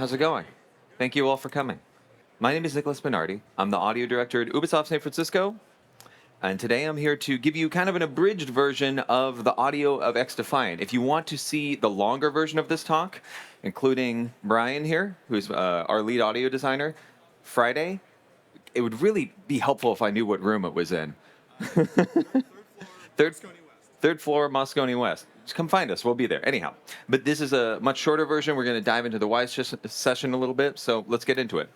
How's it going? Thank you all for coming. My name is Nicholas Bonardi. I'm the audio director at Ubisoft San Francisco, and today I'm here to give you kind of an abridged version of the audio of XDefiant. If you want to see the longer version of this talk, including Brian here, who's our lead audio designer, Friday, it would really be helpful if I knew what room it was in. Third, third floor, Moscone West. Just come find us. We'll be there. Anyhow, but this is a much shorter version. We're going to dive into the Wise session a little bit, so let's get into it.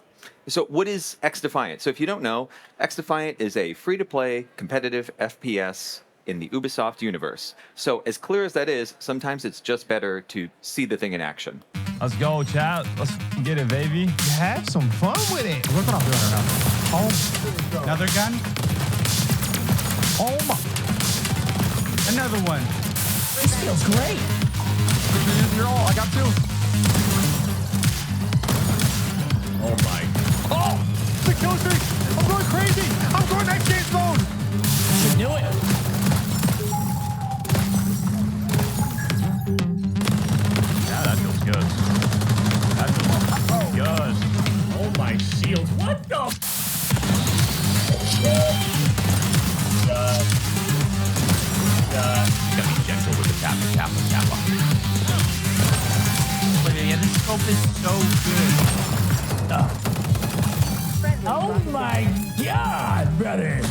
So what is XDefiant? So if you don't know, XDefiant is a free-to-play competitive FPS in the Ubisoft universe. So as clear as that is, sometimes it's just better to see the thing in action. Let's go, chat. Let's get it, baby. Have some fun with it. Look what I'm doing right now. Oh, another gun. Oh my. Another one. This feels great. You're all. I got two. Oh my. Oh! The kill streak! I'm going crazy! I'm going next game's mode! Should do it. Yeah, that feels good. That feels good. Oh my shield. What the? Gotta be gentle with the tap. But yeah, this scope is so good. Oh my God, brother.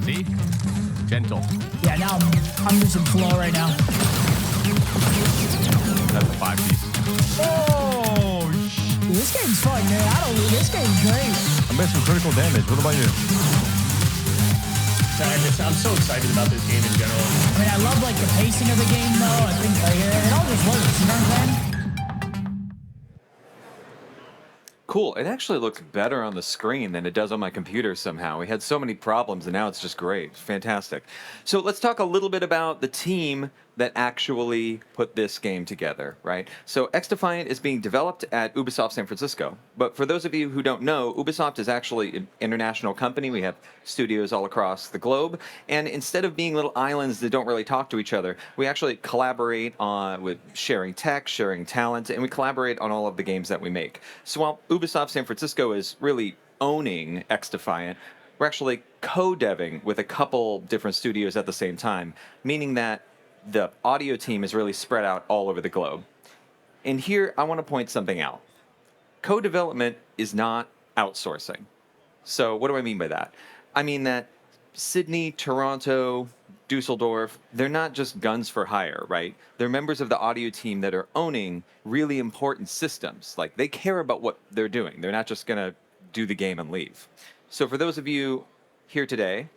See? Gentle. Yeah, now I'm losing flow right now. That's a 5-piece. Oh, Dude, this game's fun, man. This game's great. I made some critical damage. What about you? I'm so excited about this game in general. I mean, I love like the pacing of the game, though. I think like, it all just works. You know what I'm saying? Cool. It actually looks better on the screen than it does on my computer somehow. We had so many problems, and now it's just great. It's fantastic. So let's talk a little bit about the team that actually put this game together, right? So XDefiant is being developed at Ubisoft San Francisco. But for those of you who don't know, Ubisoft is actually an international company. We have studios all across the globe. And instead of being little islands that don't really talk to each other, we actually collaborate with sharing tech, sharing talent, and we collaborate on all of the games that we make. So while Ubisoft San Francisco is really owning XDefiant, we're actually co-deving with a couple different studios at the same time, meaning that the audio team is really spread out all over the globe. And here, I want to point something out. Co-development is not outsourcing. So what do I mean by that? I mean that Sydney, Toronto, Dusseldorf, they're not just guns for hire, right? They're members of the audio team that are owning really important systems. Like, they care about what they're doing. They're not just going to do the game and leave. So for those of you here today,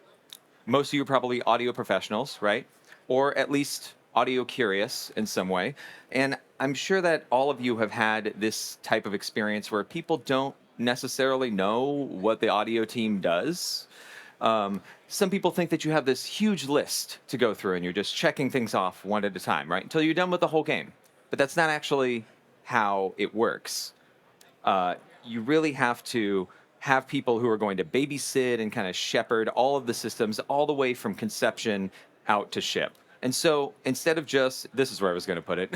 most of you are probably audio professionals, right? Or at least audio curious in some way. And I'm sure that all of you have had this type of experience where people don't necessarily know what the audio team does. Some people think that you have this huge list to go through and you're just checking things off one at a time, right? Until you're done with the whole game. But that's not actually how it works. You really have to have people who are going to babysit and kind of shepherd all of the systems all the way from conception out to ship. And so instead of just, this is where I was going to put it,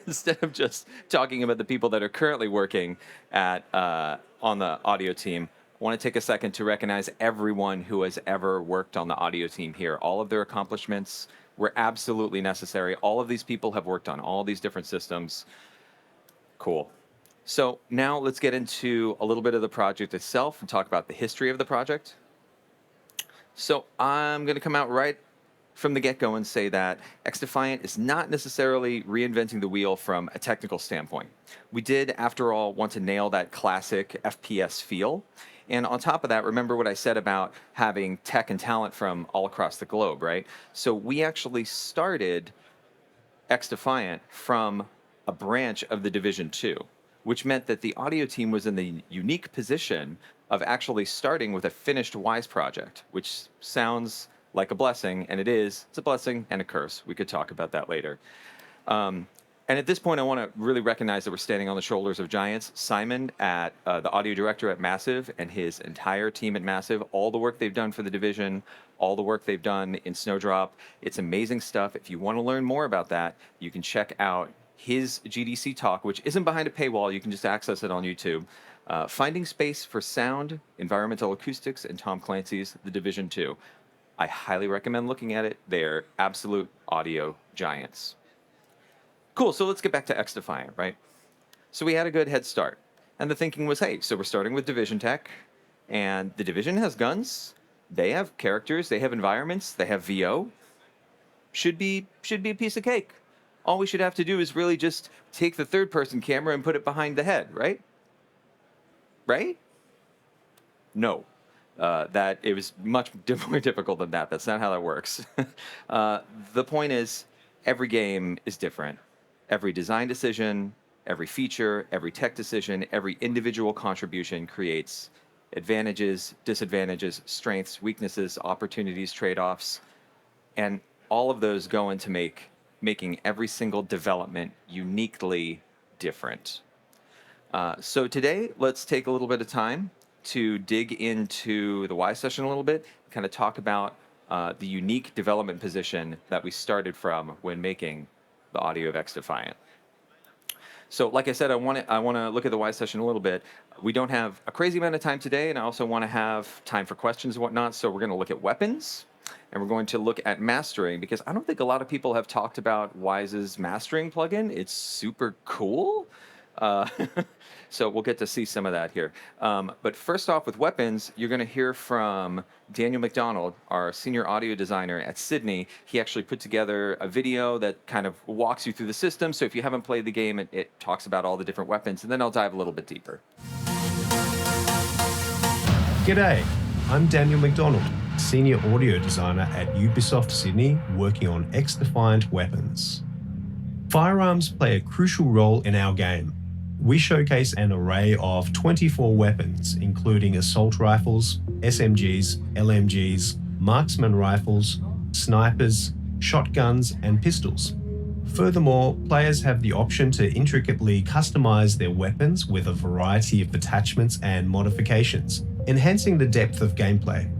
instead of just talking about the people that are currently working at on the audio team, I want to take a second to recognize everyone who has ever worked on the audio team here. All of their accomplishments were absolutely necessary. All of these people have worked on all these different systems. Cool. So now let's get into a little bit of the project itself and talk about the history of the project. So I'm going to come out right from the get-go and say that XDefiant is not necessarily reinventing the wheel from a technical standpoint. We did, after all, want to nail that classic FPS feel. And on top of that, remember what I said about having tech and talent from all across the globe, right? So we actually started XDefiant from a branch of the Division 2, which meant that the audio team was in the unique position of actually starting with a finished Wise project, which sounds like a blessing, and it is. It's a blessing and a curse. We could talk about that later. And at this point, I want to really recognize that we're standing on the shoulders of giants. Simon, at the audio director at Massive, and his entire team at Massive, all the work they've done for the Division, all the work they've done in Snowdrop. It's amazing stuff. If you want to learn more about that, you can check out his GDC talk, which isn't behind a paywall. You can just access it on YouTube. Finding Space for Sound, Environmental Acoustics, and Tom Clancy's The Division 2. I highly recommend looking at it. They're absolute audio giants. Cool, so let's get back to XDefiant, right? So we had a good head start. And the thinking was, hey, so we're starting with Division Tech, and the Division has guns, they have characters, they have environments, they have VO. Should be a piece of cake. All we should have to do is really just take the third-person camera and put it behind the head, right? Right? No. That it was much more difficult than that. That's not how that works. The point is, every game is different. Every design decision, every feature, every tech decision, every individual contribution creates advantages, disadvantages, strengths, weaknesses, opportunities, trade-offs, and all of those go into making every single development uniquely different. So today, let's take a little bit of time to dig into the Wise session a little bit, kind of talk about the unique development position that we started from when making the audio of XDefiant. So like I said, I want to look at the Wise session a little bit. We don't have a crazy amount of time today, and I also want to have time for questions and whatnot, so we're going to look at weapons, and we're going to look at mastering, because I don't think a lot of people have talked about Wise's mastering plugin. It's super cool. So we'll get to see some of that here. But first off, with weapons, you're going to hear from Daniel McDonald, our senior audio designer at Sydney. He actually put together a video that kind of walks you through the system. So if you haven't played the game, it talks about all the different weapons, and then I'll dive a little bit deeper. G'day, I'm Daniel McDonald, senior audio designer at Ubisoft Sydney, working on XDefiant weapons. Firearms play a crucial role in our game. We showcase an array of 24 weapons, including assault rifles, SMGs, LMGs, marksman rifles, snipers, shotguns, and pistols. Furthermore, players have the option to intricately customize their weapons with a variety of attachments and modifications, enhancing the depth of gameplay.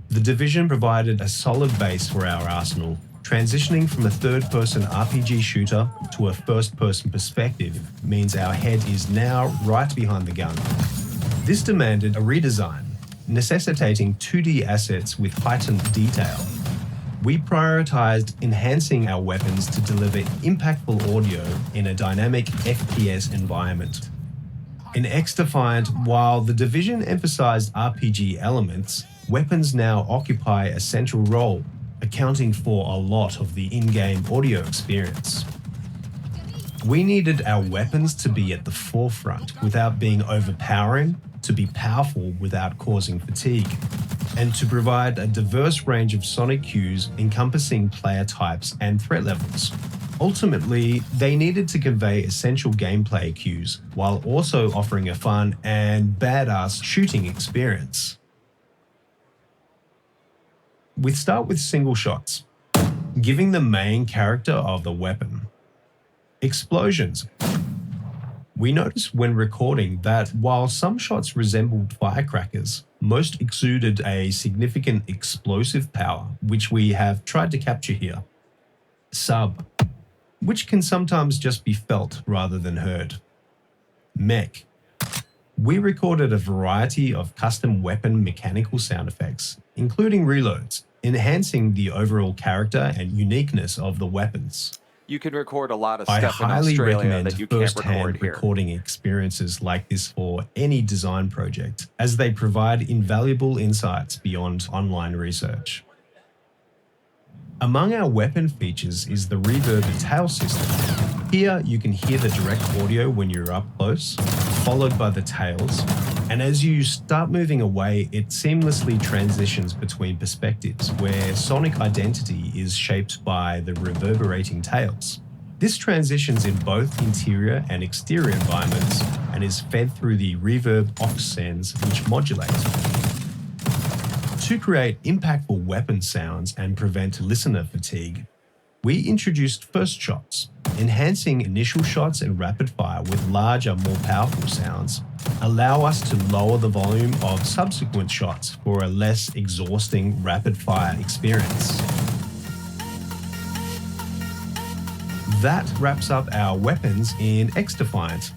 The Division provided a solid base for our arsenal. Transitioning from a third-person RPG shooter to a first-person perspective means our head is now right behind the gun. This demanded a redesign, necessitating 2D assets with heightened detail. We prioritized enhancing our weapons to deliver impactful audio in a dynamic FPS environment. In XDefiant, while the Division emphasized RPG elements, weapons now occupy a central role, accounting for a lot of the in-game audio experience. We needed our weapons to be at the forefront without being overpowering, to be powerful without causing fatigue, and to provide a diverse range of sonic cues encompassing player types and threat levels. Ultimately, they needed to convey essential gameplay cues while also offering a fun and badass shooting experience. We start with single shots, giving the main character of the weapon. Explosions. We noticed when recording that while some shots resembled firecrackers, most exuded a significant explosive power, which we have tried to capture here. Sub, which can sometimes just be felt rather than heard. Mech. We recorded a variety of custom weapon mechanical sound effects, including reloads, enhancing the overall character and uniqueness of the weapons. You can record a lot of I stuff in highly Australia recommend that you can't record first-hand here. recording experiences like this for any design project, as they provide invaluable insights beyond online research. Among our weapon features is the reverb tail system. Here you can hear the direct audio when you're up close, followed by the tails, and as you start moving away, it seamlessly transitions between perspectives where sonic identity is shaped by the reverberating tails. This transitions in both interior and exterior environments and is fed through the reverb aux sends, which modulate. To create impactful weapon sounds and prevent listener fatigue, we introduced first shots, enhancing initial shots and rapid fire with larger, more powerful sounds, allow us to lower the volume of subsequent shots for a less exhausting rapid fire experience. That wraps up our weapons in XDefiant.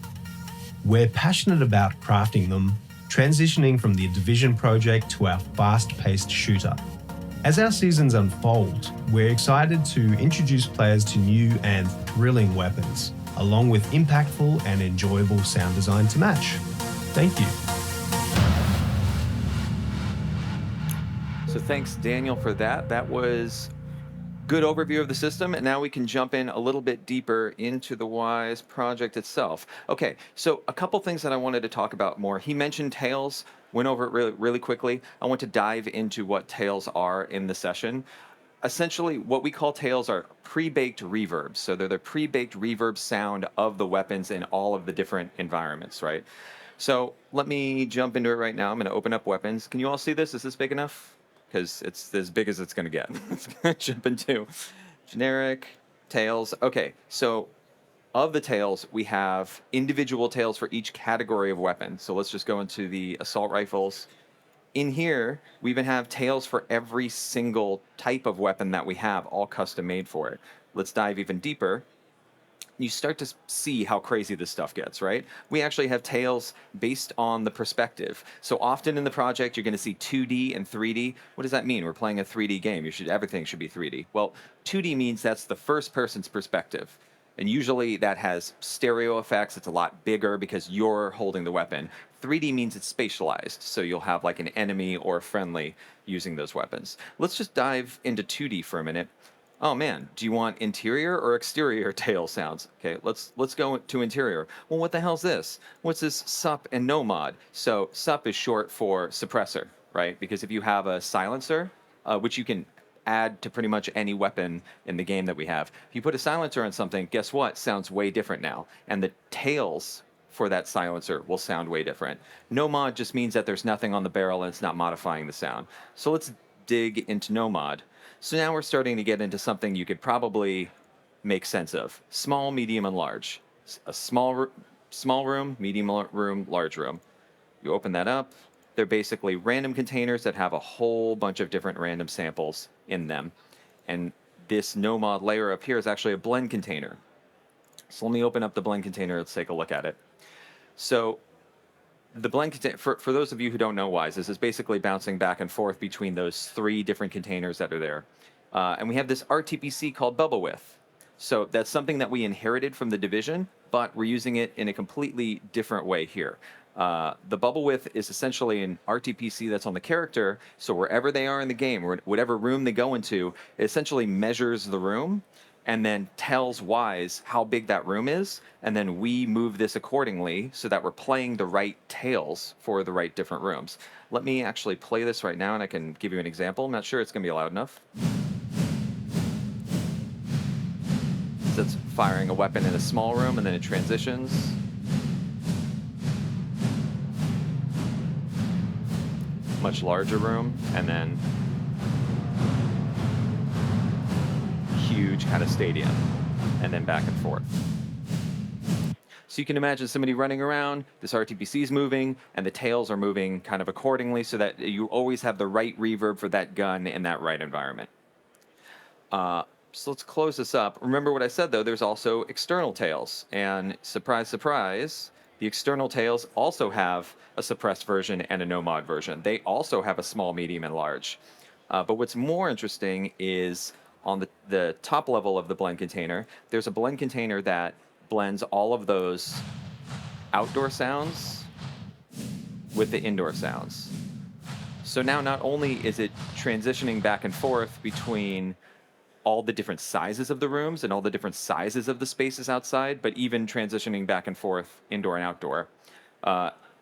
We're passionate about crafting them, transitioning from the Division project to our fast-paced shooter. As our seasons unfold, we're excited to introduce players to new and thrilling weapons, along with impactful and enjoyable sound design to match. Thank you. So thanks, Daniel, for that. That was good overview of the system, and now we can jump in a little bit deeper into the Wwise project itself. Okay, so a couple things that I wanted to talk about more. He mentioned tails, went over it really quickly. I want to dive into what tails are in the session. Essentially, what we call tails are pre-baked reverbs. So they're the pre-baked reverb sound of the weapons in all of the different environments, right? So let me jump into it right now. I'm going to open up weapons. Can you all see this? Is this big enough? Because it's as big as it's going to get. It's going to jump into generic tails. Okay, so of the tails, we have individual tails for each category of weapon. So let's just go into the assault rifles. In here, we even have tails for every single type of weapon that we have, all custom made for it. Let's dive even deeper. You start to see how crazy this stuff gets, right? We actually have tails based on the perspective. So often in the project, you're going to see 2D and 3D. What does that mean? We're playing a 3D game. Everything should be 3D. Well, 2D means that's the first person's perspective. And usually that has stereo effects. It's a lot bigger because you're holding the weapon. 3D means it's spatialized. So you'll have like an enemy or a friendly using those weapons. Let's just dive into 2D for a minute. Oh man, do you want interior or exterior tail sounds? Okay, let's go to interior. Well, what the hell's this? What's this sup and no mod? So sup is short for suppressor, right? Because if you have a silencer, which you can add to pretty much any weapon in the game that we have, if you put a silencer on something, guess what? Sounds way different now. And the tails for that silencer will sound way different. No mod just means that there's nothing on the barrel and it's not modifying the sound. So let's dig into no mod. So now we're starting to get into something you could probably make sense of. Small, medium, and large. A small room, medium room, large room. You open that up. They're basically random containers that have a whole bunch of different random samples in them. And this no mod layer up here is actually a blend container. So let me open up the blend container. Let's take a look at it. So the blend container, for those of you who don't know Wwise, this is basically bouncing back and forth between those three different containers that are there. And we have this RTPC called Bubblewith. So that's something that we inherited from the Division, but we're using it in a completely different way here. The Bubblewith is essentially an RTPC that's on the character, so wherever they are in the game, or whatever room they go into, it essentially measures the room and then tells Wwise how big that room is, and then we move this accordingly so that we're playing the right tails for the right different rooms. Let me actually play this right now, and I can give you an example. I'm not sure it's going to be loud enough. So it's firing a weapon in a small room, and then it transitions. Much larger room, and then huge kind of stadium, and then back and forth. So you can imagine somebody running around, this RTPC is moving, and the tails are moving kind of accordingly so that you always have the right reverb for that gun in that right environment. So let's close this up. Remember what I said, though, there's also external tails, and surprise, surprise, the external tails also have a suppressed version and a no mod version. They also have a small, medium, and large. But what's more interesting is on the top level of the blend container, there's a blend container that blends all of those outdoor sounds with the indoor sounds. So now not only is it transitioning back and forth between all the different sizes of the rooms and all the different sizes of the spaces outside, but even transitioning back and forth indoor and outdoor.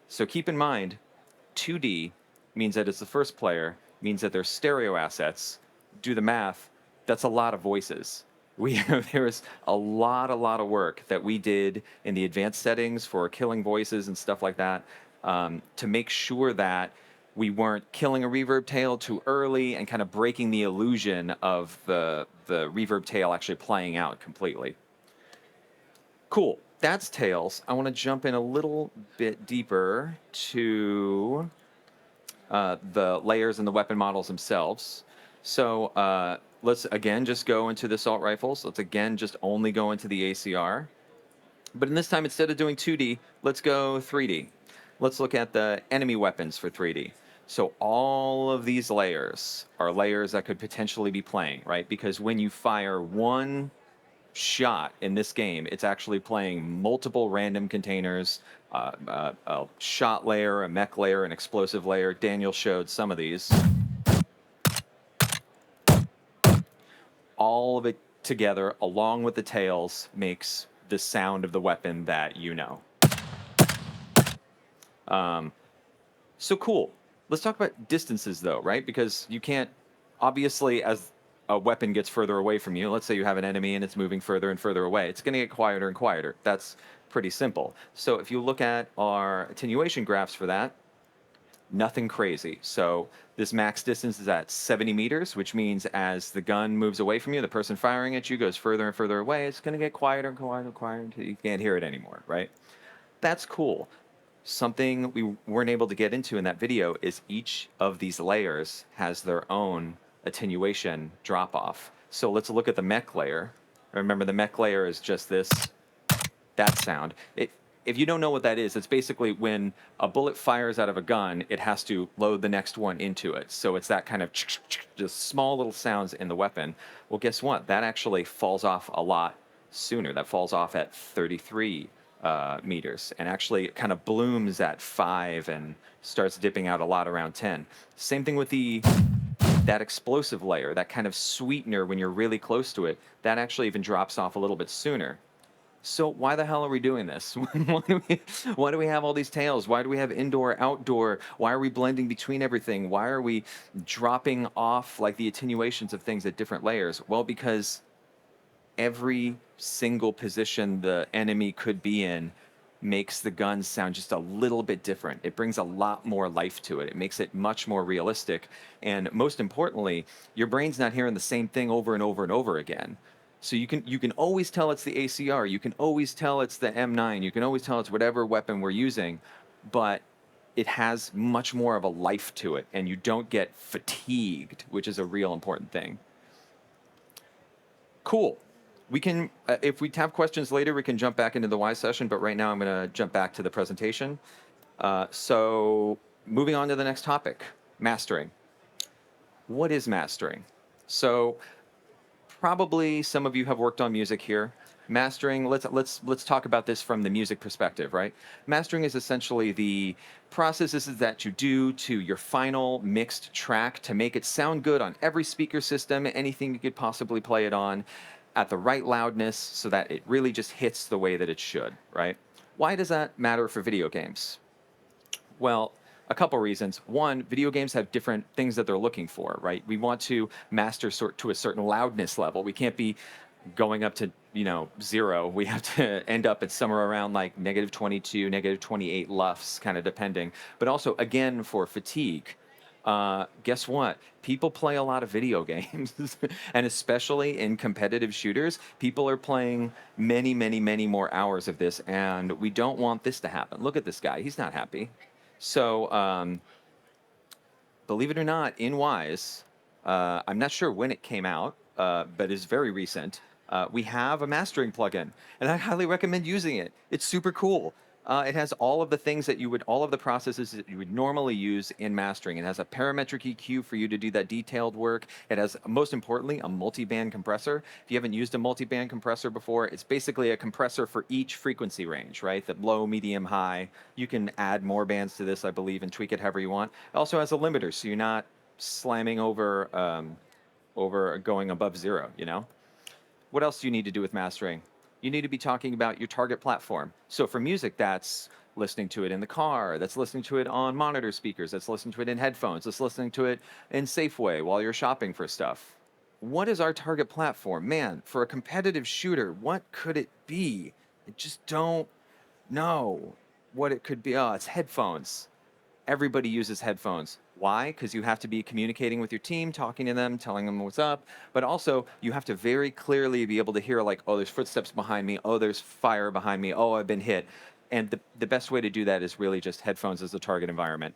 So keep in mind, 2D means that it's the first player, means that there's stereo assets. Do the math, that's a lot of voices. There was a lot of work that we did in the advanced settings for killing voices and stuff like that, to make sure that we weren't killing a reverb tail too early and kind of breaking the illusion of the reverb tail actually playing out completely. Cool, that's tails. I want to jump in a little bit deeper to the layers and the weapon models themselves. So let's again just go into the assault rifles. Let's again just only go into the ACR. But in this time, instead of doing 2D, let's go 3D. Let's look at the enemy weapons for 3D. So all of these layers are layers that could potentially be playing, right? Because when you fire one shot in this game, it's actually playing multiple random containers, a shot layer, a mech layer, an explosive layer. Daniel showed some of these. All of it together, along with the tails, makes the sound of the weapon that you know. So cool. Let's talk about distances, though, right? Because you can't, obviously, as a weapon gets further away from you, let's say you have an enemy and it's moving further and further away, it's going to get quieter and quieter. That's pretty simple. So if you look at our attenuation graphs for that, nothing crazy. So this max distance is at 70 meters, which means as the gun moves away from you, the person firing at you goes further and further away. It's going to get quieter and quieter and quieter until you can't hear it anymore, right? That's cool. Something we weren't able to get into in that video is each of these layers has their own attenuation drop-off. So let's look at the mech layer. Remember, the mech layer is just that sound. If you don't know what that is, it's basically when a bullet fires out of a gun, it has to load the next one into it. So it's that kind of just small little sounds in the weapon. Well, guess what? That actually falls off a lot sooner. That falls off at 33 meters, and actually kind of blooms at 5 and starts dipping out a lot around 10. Same thing with that explosive layer, that kind of sweetener when you're really close to it, that actually even drops off a little bit sooner. So why the hell are we doing this? Why do we have all these tails? Why do we have indoor, outdoor? Why are we blending between everything? Why are we dropping off like the attenuations of things at different layers? Well, because every single position the enemy could be in makes the gun sound just a little bit different. It brings a lot more life to it. It makes it much more realistic. And most importantly, your brain's not hearing the same thing over and over and over again. So you can always tell it's the ACR. You can always tell it's the M9. You can always tell it's whatever weapon we're using, but it has much more of a life to it, and you don't get fatigued, which is a real important thing. Cool. We can, if we have questions later, we can jump back into the Wwise session, but right now I'm going to jump back to the presentation. So moving on to the next topic, mastering. What is mastering? So probably some of you have worked on music here. Mastering, let's talk about this from the music perspective, right? Mastering is essentially the processes that you do to your final mixed track to make it sound good on every speaker system, anything you could possibly play it on, at the right loudness so that it really just hits the way that it should, right? Why does that matter for video games? Well, a couple reasons. One, video games have different things that they're looking for, right? We want to master to a certain loudness level. We can't be going up to, 0. We have to end up at somewhere around like -22, -28 LUFS, kind of depending. But also, again, for fatigue, guess what? People play a lot of video games, and especially in competitive shooters, people are playing many, many, many more hours of this, and we don't want this to happen. Look at this guy. He's not happy. So, believe it or not, in Wwise, I'm not sure when it came out, but it's very recent. We have a mastering plugin, and I highly recommend using it. It's super cool. It has all of the things that all of the processes that you would normally use in mastering. It has a parametric EQ for you to do that detailed work. It has, most importantly, a multi-band compressor. If you haven't used a multi-band compressor before, it's basically a compressor for each frequency range, right? The low, medium, high. You can add more bands to this, I believe, and tweak it however you want. It also has a limiter, so you're not slamming over going above 0, What else do you need to do with mastering? You need to be talking about your target platform. So for music, that's listening to it in the car, that's listening to it on monitor speakers, that's listening to it in headphones, that's listening to it in Safeway while you're shopping for stuff. What is our target platform? Man, for a competitive shooter, what could it be? I just don't know what it could be. Oh, it's headphones. Everybody uses headphones. Why? Because you have to be communicating with your team, talking to them, telling them what's up. But also, you have to very clearly be able to hear, like, oh, there's footsteps behind me. Oh, there's fire behind me. Oh, I've been hit. And the best way to do that is really just headphones as the target environment.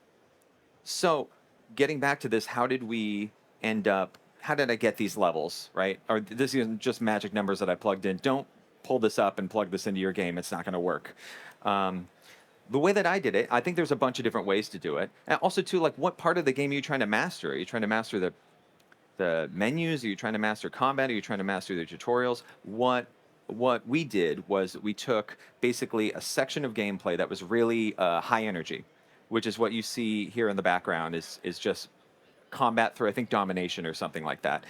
So, getting back to this, how did we end up how did I get these levels, right? Or this isn't just magic numbers that I plugged in. Don't pull this up and plug this into your game. It's not going to work. The way that I did it, I think there's a bunch of different ways to do it. And also, too, like, what part of the game are you trying to master? Are you trying to master the menus? Are you trying to master combat? Are you trying to master the tutorials? What we did was we took basically a section of gameplay that was really high energy, which is what you see here in the background is just combat through, I think, domination or something like that.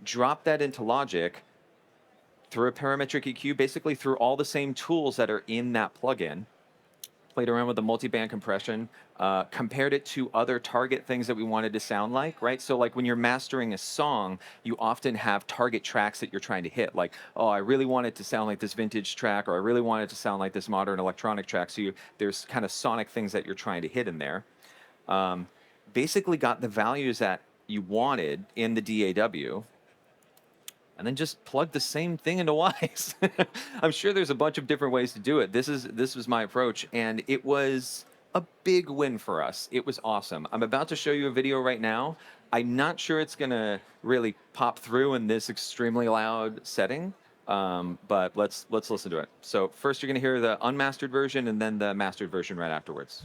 Drop that into Logic through a parametric EQ, basically through all the same tools that are in that plugin. Played around with the multi-band compression, compared it to other target things that we wanted to sound like, right? So like when you're mastering a song, you often have target tracks that you're trying to hit. Like, oh, I really want it to sound like this vintage track, or I really want it to sound like this modern electronic track. So there's kind of sonic things that you're trying to hit in there. Basically got the values that you wanted in the DAW, and then just plug the same thing into Wwise. I'm sure there's a bunch of different ways to do it. This was my approach, and it was a big win for us. It was awesome. I'm about to show you a video right now. I'm not sure it's gonna really pop through in this extremely loud setting, but let's listen to it. So first, you're gonna hear the unmastered version, and then the mastered version right afterwards.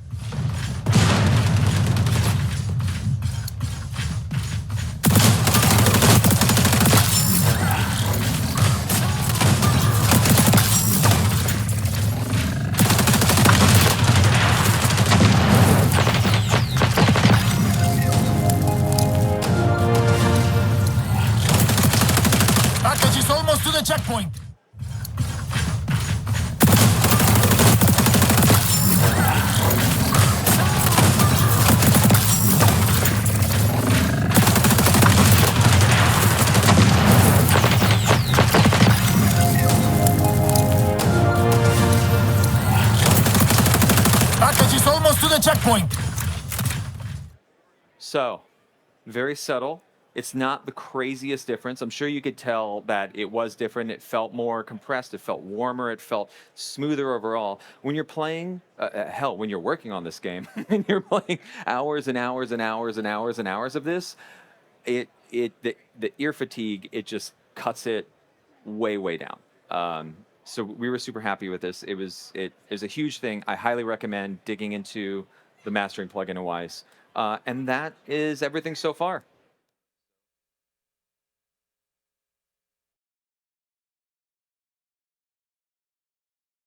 Package is almost to the checkpoint. Package is almost to the checkpoint. So, very subtle. It's not the craziest difference. I'm sure you could tell that it was different. It felt more compressed. It felt warmer. It felt smoother overall. When you're playing, hell, when you're working on this game, and you're playing hours and hours and hours and hours and hours of this, the ear fatigue, it just cuts it way down. So we were super happy with this. It was a huge thing. I highly recommend digging into the mastering plugin in Wwise. And that is everything so far.